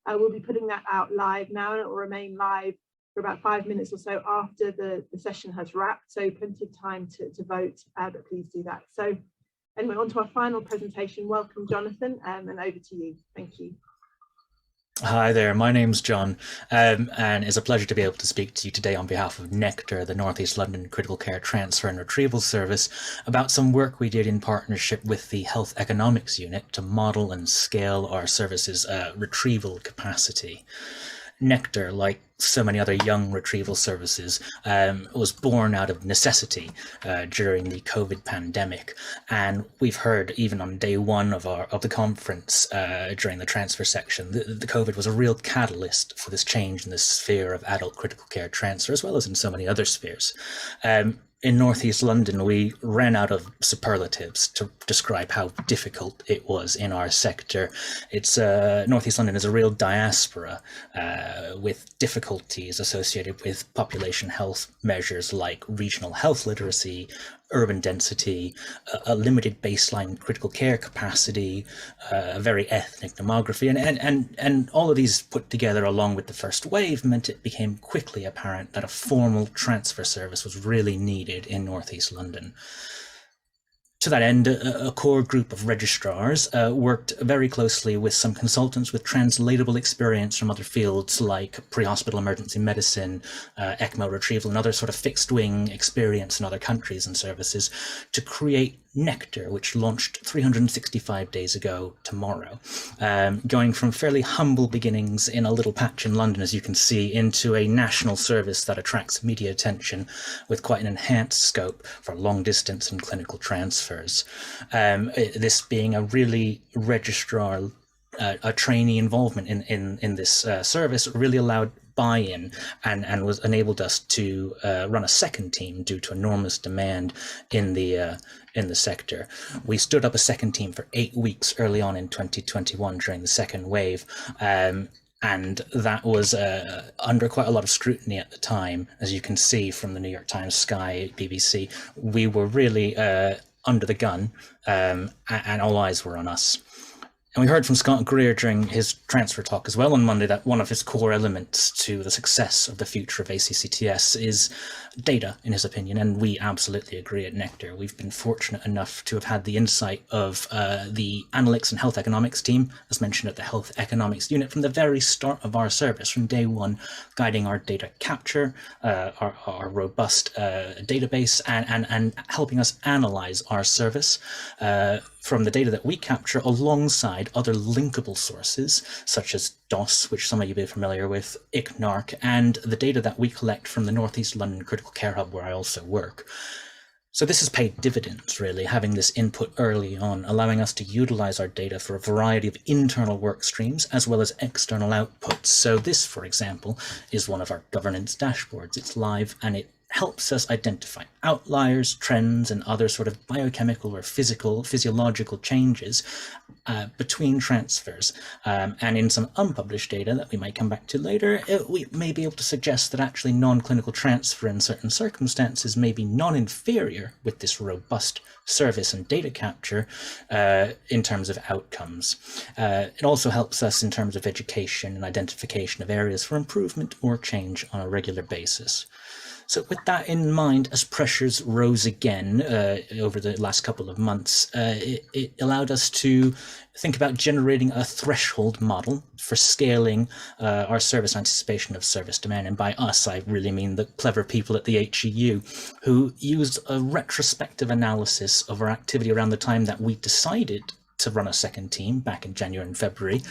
We'll be putting that out live now, and it will remain live for about 5 minutes or so after the session has wrapped, so plenty of time to vote, but please do that. So anyway, on to our final presentation. Welcome, Jonathan, and over to you. Thank you. Hi there, my name's John, and it's a pleasure to be able to speak to you today on behalf of NECCTAR, the North East London Critical Care Transfer and Retrieval Service, about some work we did in partnership with the Health Economics Unit to model and scale our service's retrieval capacity. NECCTAR, like so many other young retrieval services, was born out of necessity during the COVID pandemic, and we've heard even on day one of the conference during the transfer section, the COVID was a real catalyst for this change in the sphere of adult critical care transfer, as well as in so many other spheres. In North East London, we ran out of superlatives to describe how difficult it was in our sector. It's North East London is a real diaspora with difficulties associated with population health measures like regional health literacy, urban density, a limited baseline critical care capacity, a very ethnic demography, and all of these put together along with the first wave meant it became quickly apparent that a formal transfer service was really needed in North East London. To that end, a core group of registrars worked very closely with some consultants with translatable experience from other fields like pre-hospital emergency medicine, ECMO retrieval, and other sort of fixed wing experience in other countries and services to create NECCTAR, which launched 365 days ago tomorrow, going from fairly humble beginnings in a little patch in London, as you can see, into a national service that attracts media attention with quite an enhanced scope for long distance and clinical transfers. This being a really registrar, a trainee involvement in this service really allowed buy-in and was enabled us to run a second team due to enormous demand in the sector. We stood up a second team for 8 weeks early on in 2021 during the second wave, and that was under quite a lot of scrutiny at the time. As you can see from the New York Times, Sky, BBC, we were really under the gun, and all eyes were on us. And we heard from Scott Greer during his transfer talk as well on Monday that one of his core elements to the success of the future of ACCTS is data, in his opinion, and we absolutely agree at NECCTAR. We've been fortunate enough to have had the insight of the Analytics and Health Economics team, as mentioned at the Health Economics Unit, from the very start of our service, from day one, guiding our data capture, our robust database, and helping us analyze our service from the data that we capture alongside other linkable sources, such as DOS, which some of you may be familiar with, ICNARC, and the data that we collect from the North East London Critical Care Hub, where I also work. So this has paid dividends, really, having this input early on, allowing us to utilize our data for a variety of internal work streams as well as external outputs. So this, for example, is one of our governance dashboards. It's live and it helps us identify outliers, trends, and other sort of biochemical or physiological changes between transfers. And in some unpublished data that we might come back to later, we may be able to suggest that actually non-clinical transfer in certain circumstances may be non-inferior with this robust service and data capture in terms of outcomes. It also helps us in terms of education and identification of areas for improvement or change on a regular basis. So with that in mind, as pressures rose again over the last couple of months, it allowed us to think about generating a threshold model for scaling our service anticipation of service demand. And by us, I really mean the clever people at the HEU who used a retrospective analysis of our activity around the time that we decided to run a second team back in January and February,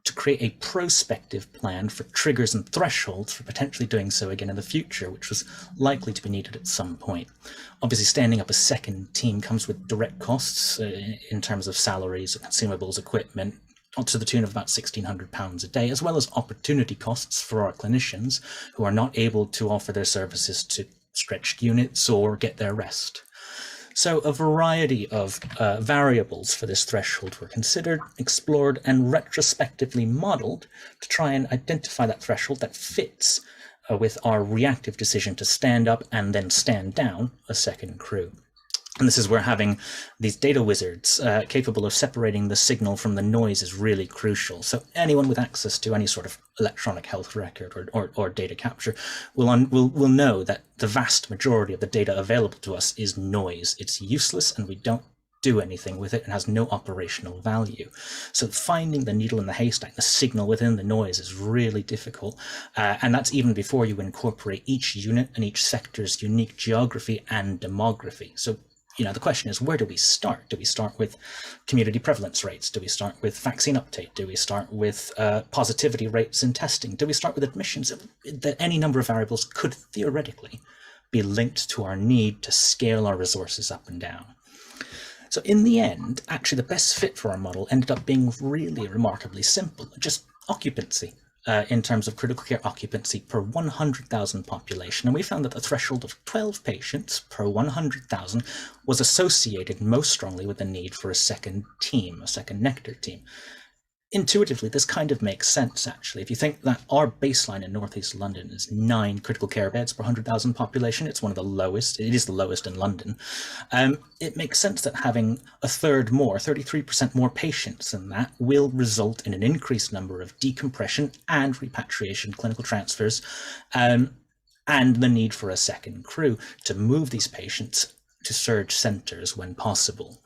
to create a prospective plan for triggers and thresholds for potentially doing so again in the future, which was likely to be needed at some point. Obviously, standing up a second team comes with direct costs in terms of salaries, consumables, equipment, to the tune of about £1,600 a day, as well as opportunity costs for our clinicians who are not able to offer their services to stretched units or get their rest. So a variety of variables for this threshold were considered, explored, and retrospectively modeled to try and identify that threshold that fits with our reactive decision to stand up and then stand down a second crew. And this is where having these data wizards capable of separating the signal from the noise is really crucial. So anyone with access to any sort of electronic health record or data capture will know that the vast majority of the data available to us is noise. It's useless and we don't do anything with it and has no operational value. So finding the needle in the haystack, the signal within the noise, is really difficult. And that's even before you incorporate each unit and each sector's unique geography and demography. So the question is, where do we start? Do we start with community prevalence rates? Do we start with vaccine uptake? Do we start with positivity rates in testing? Do we start with admissions? Any number of variables could theoretically be linked to our need to scale our resources up and down. So in the end, actually the best fit for our model ended up being really remarkably simple, just occupancy. In terms of critical care occupancy per 100,000 population. And we found that the threshold of 12 patients per 100,000 was associated most strongly with the need for a second team, a second NECCTAR team. Intuitively, this kind of makes sense, actually. If you think that our baseline in Northeast London is 9 critical care beds per 100,000 population, it's one of the lowest. It is the lowest in London. It makes sense that having a third more, 33% more patients than that, will result in an increased number of decompression and repatriation clinical transfers, and the need for a second crew to move these patients to surge centres when possible.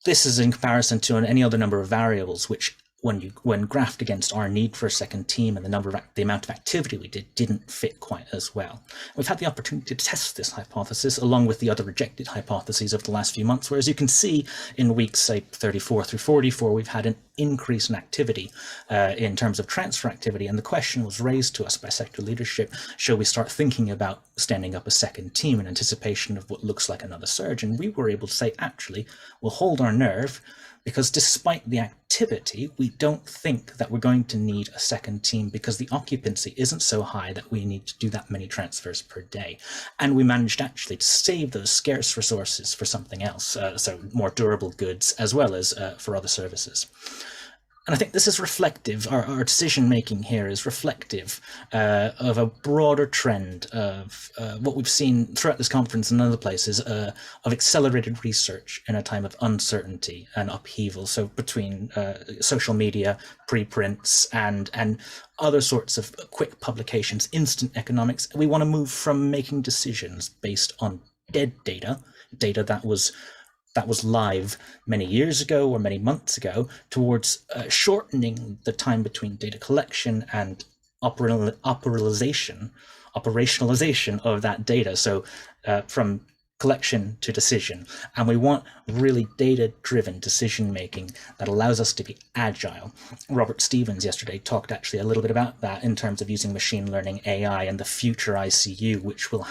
This is in comparison to any other number of variables, which when graphed against our need for a second team and the amount of activity we did, didn't fit quite as well. We've had the opportunity to test this hypothesis along with the other rejected hypotheses of the last few months, whereas you can see in weeks, say, 34 through 44, we've had an increase in activity in terms of transfer activity. And the question was raised to us by sector leadership, shall we start thinking about standing up a second team in anticipation of what looks like another surge? And we were able to say, actually, we'll hold our nerve, because despite the activity, we don't think that we're going to need a second team because the occupancy isn't so high that we need to do that many transfers per day. And we managed actually to save those scarce resources for something else, so more durable goods, as well as for other services. And I think this is reflective, our decision-making here is reflective of a broader trend of what we've seen throughout this conference and other places, of accelerated research in a time of uncertainty and upheaval. So between social media, preprints, and other sorts of quick publications, instant economics, we want to move from making decisions based on dead data that was live many years ago or many months ago, towards shortening the time between data collection and operationalization of that data. So from collection to decision. And we want really data-driven decision-making that allows us to be agile. Robert Stevens yesterday talked actually a little bit about that in terms of using machine learning, AI, and the future ICU, which will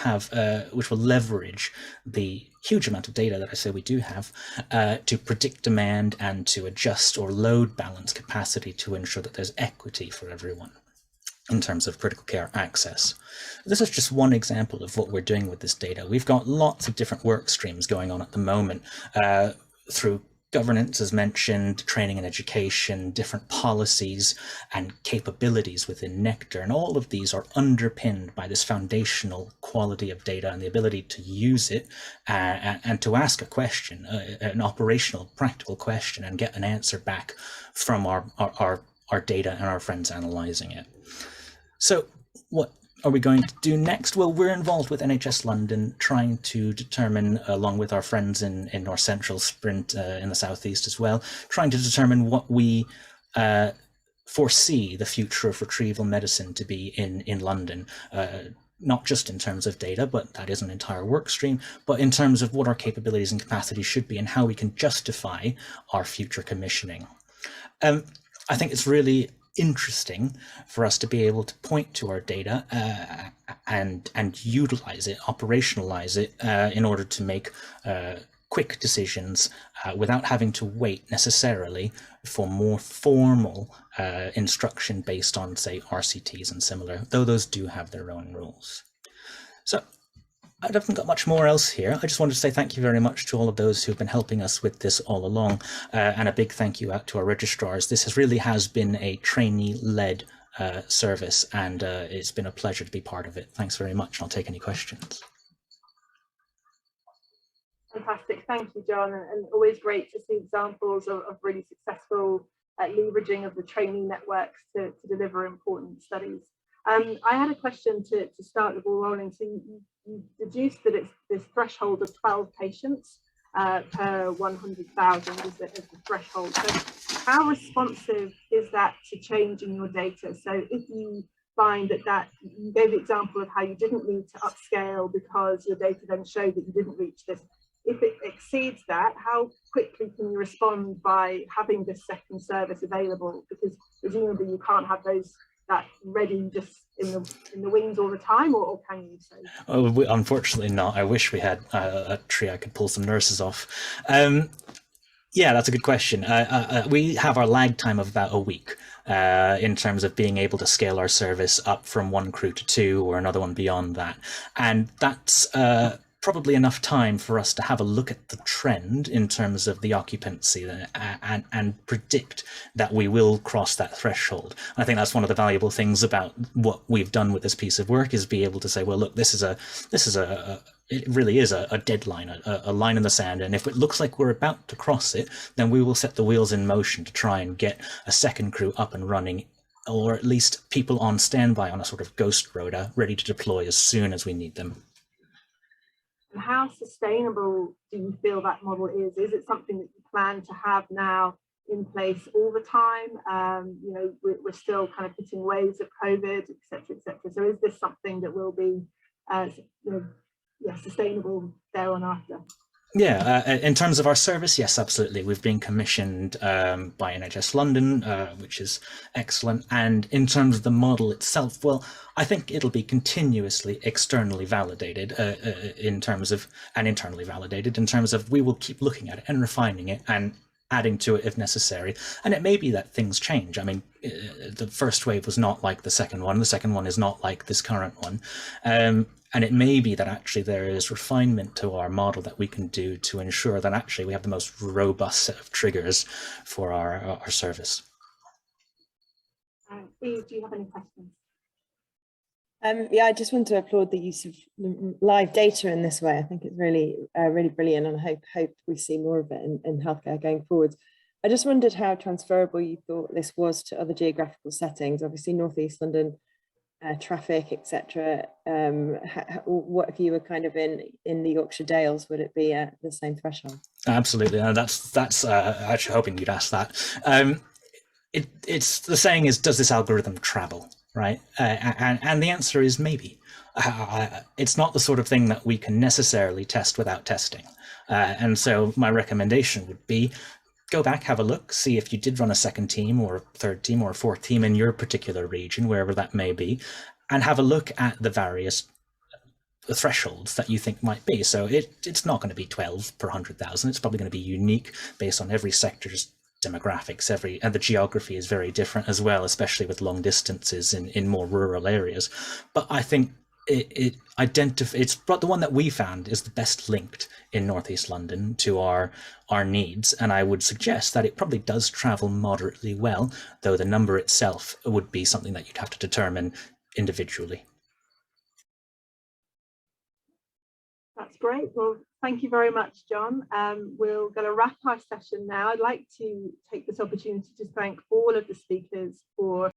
leverage the huge amount of data that I say we do have to predict demand and to adjust or load balance capacity to ensure that there's equity for everyone in terms of critical care access. This is just one example of what we're doing with this data. We've got lots of different work streams going on at the moment through governance, as mentioned, training and education, different policies and capabilities within NECCTAR. And all of these are underpinned by this foundational quality of data and the ability to use it and to ask a question, an operational, practical question, and get an answer back from our data and our friends analyzing it. So what are we going to do next? Well, we're involved with NHS London, trying to determine, along with our friends in North Central, Sprint in the southeast as well, trying to determine what we foresee the future of retrieval medicine to be in London. Not just in terms of data, but that is an entire work stream, but in terms of what our capabilities and capacities should be and how we can justify our future commissioning. I think it's really interesting for us to be able to point to our data and utilize it, operationalize it in order to make quick decisions without having to wait necessarily for more formal instruction based on, say, RCTs and similar, though those do have their own rules. So I haven't got much more else here. I just wanted to say thank you very much to all of those who've been helping us with this all along, and a big thank you out to our registrars. This really has been a trainee-led service, and it's been a pleasure to be part of it. Thanks very much, and I'll take any questions. Fantastic, thank you, John, and always great to see examples of really successful leveraging of the training networks to deliver important studies. I had a question to start the ball rolling. So you deduced that it's this threshold of 12 patients per 100,000 is the threshold. So how responsive is that to change in your data? So if you find that you gave the example of how you didn't need to upscale because your data then showed that you didn't reach this. If it exceeds that, how quickly can you respond by having this second service available? Because presumably you can't have that ready just in the wings all the time, or can you? So? Oh, unfortunately not. I wish we had a tree I could pull some nurses off. Yeah, that's a good question. We have our lag time of about a week in terms of being able to scale our service up from one crew to two or another one beyond that. And that's probably enough time for us to have a look at the trend in terms of the occupancy and predict that we will cross that threshold. I think that's one of the valuable things about what we've done with this piece of work, is be able to say, well, look, it really is a deadline, a line in the sand, and if it looks like we're about to cross it, then we will set the wheels in motion to try and get a second crew up and running, or at least people on standby on a sort of ghost rota, ready to deploy as soon as we need them. And how sustainable do you feel that model is? Is it something that you plan to have now in place all the time? You know, we're still kind of hitting waves of COVID, et cetera, et cetera. So is this something that will be, sustainable there on after? Yeah, in terms of our service, yes, absolutely. We've been commissioned by NHS London, which is excellent. And in terms of the model itself, well, I think it'll be continuously externally validated and internally validated in terms of we will keep looking at it and refining it and adding to it if necessary. And it may be that things change. I mean, the first wave was not like the second one. The second one is not like this current one. And it may be that actually there is refinement to our model that we can do to ensure that actually we have the most robust set of triggers for our service. Steve, do you have any questions? Yeah, I just want to applaud the use of live data in this way. I think it's really, really brilliant, and I hope we see more of it in healthcare going forward. I just wondered how transferable you thought this was to other geographical settings. Obviously, North East London, traffic, etc. What if you were kind of in the Yorkshire Dales? Would it be the same threshold? Absolutely, that's actually hoping you'd ask that. It's the saying is, does this algorithm travel? Right, and the answer is maybe. It's not the sort of thing that we can necessarily test without testing, and so my recommendation would be go back, have a look, see if you did run a second team or a third team or a fourth team in your particular region, wherever that may be, and have a look at the various thresholds that you think might be. So it's not going to be 12 per 100,000. It's probably going to be unique based on every sector's demographics. And the geography is very different as well, especially with long distances in more rural areas. But I think it's the one that we found is the best linked in Northeast London to our needs, and I would suggest that it probably does travel moderately well, though the number itself would be something that you'd have to determine individually. That's great. Well, thank you very much, John. We're going to wrap our session now. I'd like to take this opportunity to thank all of the speakers for